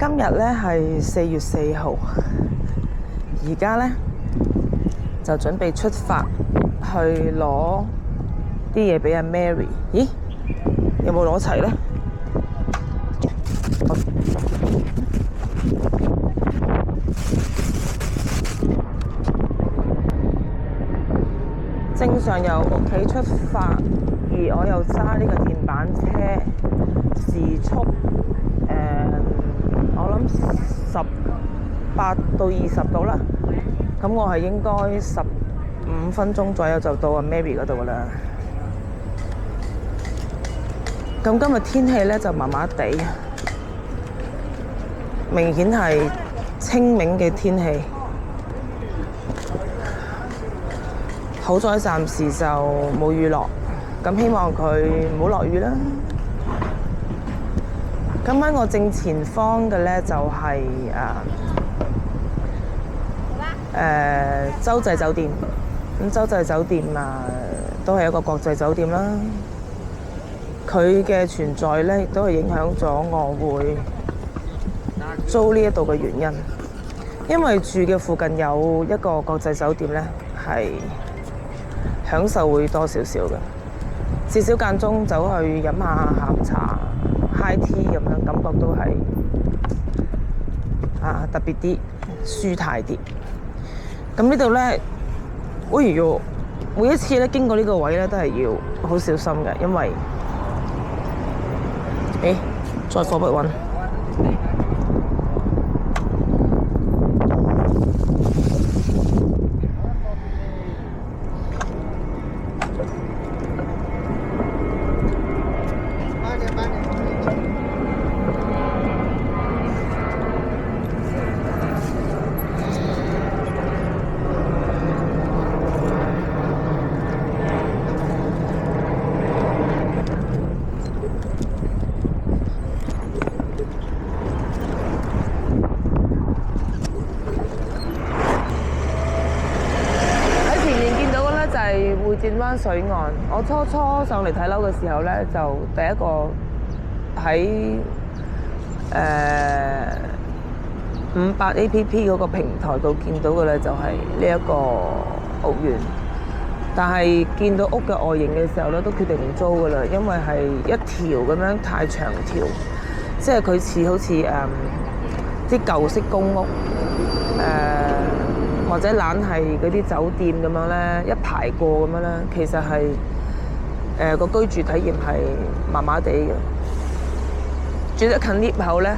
今日咧係4月4號，而家咧就準備出發去攞啲嘢俾阿 Mary。咦？有冇攞齊咧？正常由屋企出發，而我又揸呢個電板車，時速我諗18到20度啦。咁我係應該15分鐘左右就到阿 Mary 嗰度噶啦。咁今日天氣咧就麻麻地，明顯係清明嘅天氣。好在暫時就冇雨落，咁希望佢唔好落雨啦。今晚我正前方嘅咧就係洲際酒店。咁洲際酒店都係一個國際酒店啦。佢嘅存在咧亦都係影響咗我會租呢一度嘅原因，因為住嘅附近有一個國際酒店咧係享受會多少少嘅，至少間中走去飲下下午茶、high tea 咁樣，感覺都係特別啲、舒泰啲。咁呢度咧，哎喲，每一次咧經過呢個位咧都係要好小心嘅，因為載貨不穩。會展灣水岸，我初上嚟睇樓嘅時候咧，就第一個喺58 APP 嗰個平台度見到嘅咧，就係呢一個屋苑。但係見到屋嘅外形嘅時候咧，都決定唔租噶啦，因為係一條咁樣太長條，即係佢似好似啲舊式公屋或者懶係嗰啲酒店咁樣咧，一排過咁樣咧，其實係個居住體驗係麻麻地嘅。住得近 lift 口咧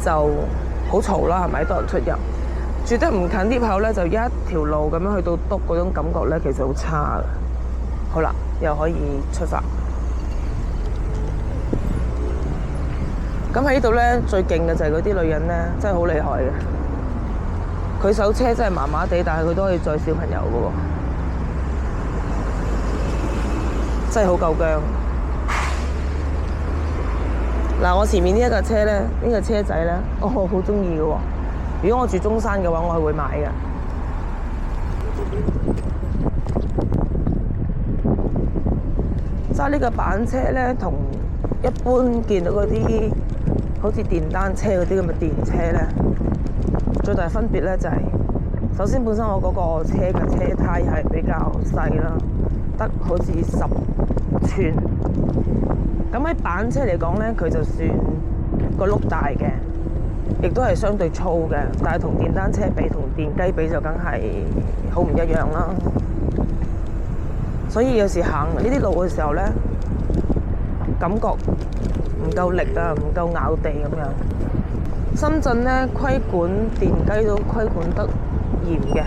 就好嘈啦，係咪多人出入？住得唔近 lift 口咧，就一條路咁樣去到篤嗰種感覺咧，其實好差嘅。好啦，又可以出發。咁喺呢度咧，最勁嘅就係嗰啲女人咧，真係好厲害嘅。佢手車真係麻麻地，但係佢都可以載小朋友嘅喎，真係好夠薑。嗱，我前面呢一架車咧，呢個車仔咧，我好中意嘅喎。如果我住中山嘅話，我係會買嘅。揸呢個板車咧，同一般見到嗰啲好似電單車嗰啲咁嘅電車咧，最大分別咧就係，首先本身我嗰個車嘅車胎係比較細啦，得好似10寸。咁喺板車嚟講咧，佢就算個轆大嘅，亦都係相對粗嘅。但係同電單車比，同電雞比就梗係好唔一樣啦。所以有時行呢啲路嘅時候咧，感覺唔夠力啊，唔夠咬地咁樣。深圳咧規管電雞都規管得嚴嘅，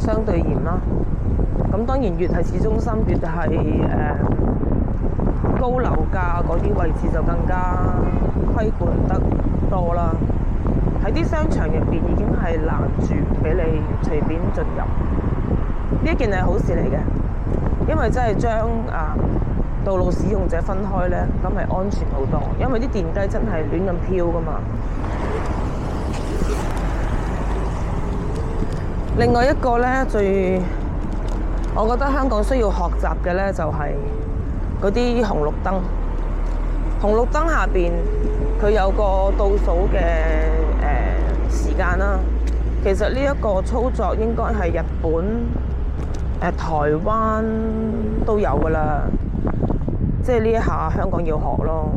相對嚴啦。咁當然越係市中心，越係高樓價嗰啲位置就更加規管得多啦。喺啲商場入邊已經係攔住唔俾你隨便進入，呢一件係好事嚟嘅，因為真係將道路使用者分開咧，咁係安全好多。因為啲電雞真係亂咁飄噶嘛。另外一個咧，我覺得香港需要學習嘅咧，就係嗰啲紅綠燈。紅綠燈下邊佢佢有個倒數嘅時間啦。其實呢一個操作應該係日本、台灣都有㗎啦。即係呢一下香港要學咯。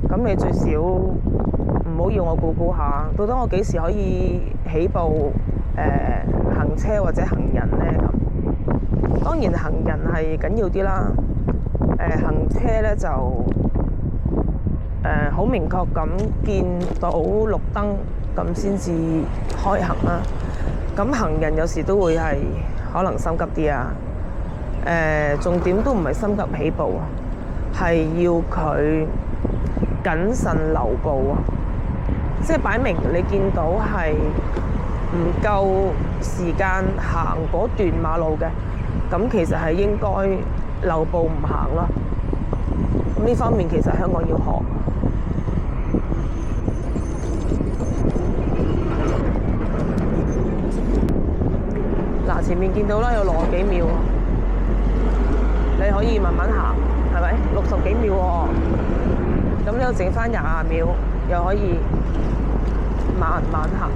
咁你最少唔好要我估下，到底我幾時可以起步行車或者行人呢？咁當然行人係緊要啲啦。行車呢就好明確咁見到綠燈咁先至開行啦。咁行人有時都會係可能心急啲啊。重點都唔係心急起步，係要佢謹慎留步啊！即係擺明你見到係唔夠時間行嗰段馬路嘅，咁其實係應該留步唔行咯。咁呢方面其實香港要學。嗱，前面見到啦，有60幾秒，你可以慢慢行，係咪？60幾秒喎，咁你又剩翻20秒，又可以慢慢行。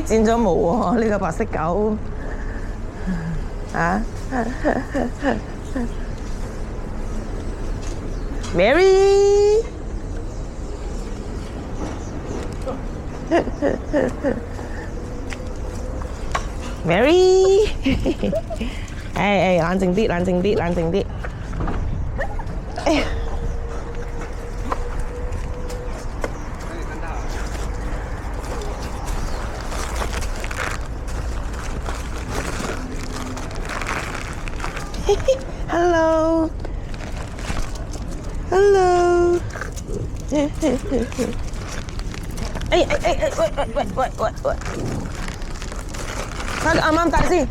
剪咗毛喎，呢個白色狗啊，Mary， Mary， 冷靜啲，冷靜啲，冷靜啲。哎呀！Hello， Hello， 喂，睇啱啱大先。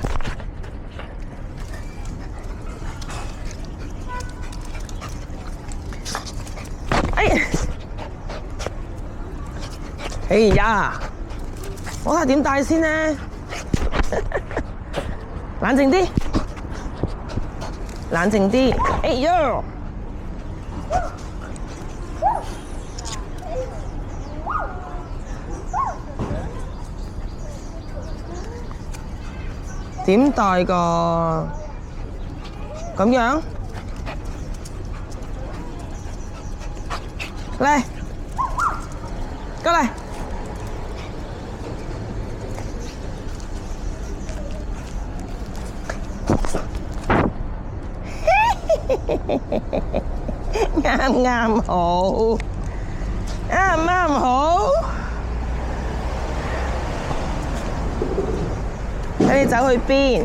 哎呀，我睇下點帶先呢？冷靜啲。冷靜啲，哎呦！點帶㗎？咁樣？嚟，過嚟。啱啱好，啱啱好。睇你走去邊？